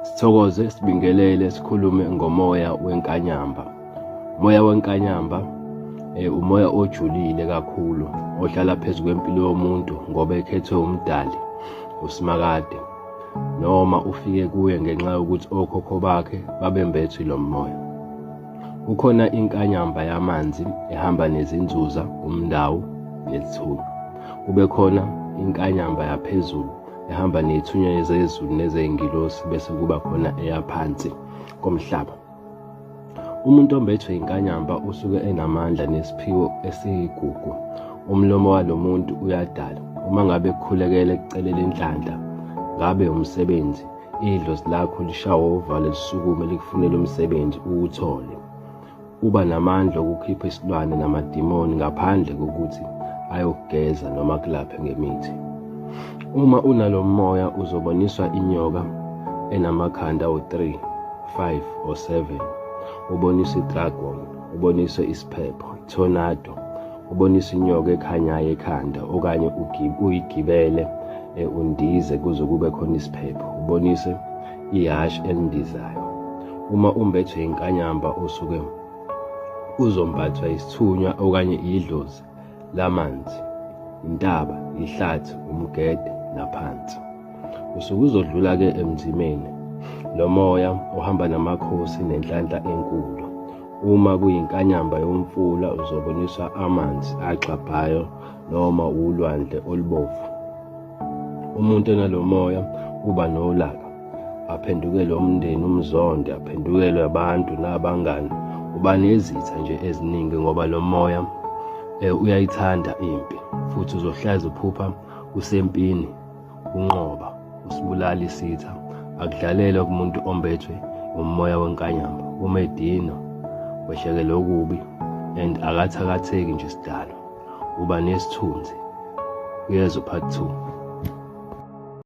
Sithokoze, sibingelele, sikhulume ngomoya wenkanyamba. Umoya wenkanyamba umoya ojulile kakhulu ohlala phezu kwempilo yomuntu ngoba ekhethwe umdali uSimakade, noma ufike kuye ngenxa yokuthi okhokho bakhe babembethwe lo moya. Kukhona inkanyamba yamanzi ehamba nezinzuza, umndawu nezithunywa. Kube khona inkanyamba yaphezulu ehamba nezithunywa zezulu nezey'ngilosi, bese kuba khona eyaphansi komhlaba. Umuntu ombethwe inkanyamba usuke enamandla nesiphiwo esiyigugu. Umlomo walo muntu uyadala. Uma ngabe kukhulekela ekucelela inhlanhla, ngabe umsebenzi, idlozi lakho lishawa uvalo lisukume likufunela umsebenzi uwuthole. Uba namandla okukhipha isilwane namadimoni ngaphandle kokuthi ayokugeza noma kulaphe ngemithi. Uma unalo moya uzoboniswa inyoka enamakhanda awu-3, 5 or 7. Uboniswe idragon, uboniswe isiphepho, tornado, uboniswe inyoka ekhanyayo ekhanda, okanye uyigibele undize kuze kube khona isiphepho, ubonise ihhashi elindizayo. Uma umbethwe inkanyamba usuke uzombathwa isithunywa okanye idlozi lamanzi, intaba, ihlathi, umgede naphansi. Usuke uzodlula-ke emzimeni. Lo moya uhamba namakhosi nenhlanhla enkulu. Uma kuyinkanyamba yomfula uzoboniswa amanzi agxabhayo noma ulwandle olubovu. Umuntu onalo moya uba nolaka, aphendukele umndeni, umzonde, aphendukelwe abantu nabangani. Uba nezitha nje eziningi ngoba lo moya uyayithanda impi, futhi uzohlaza uphupha usempini, unqoba, usibulala isitha. Akudlalelwa kumuntu ombethwe umoya wenkanyamba. Umedino, weshekele okubi, and akathakatheki nje isidalo. Uba nesithunzi. Uyezwa part 2.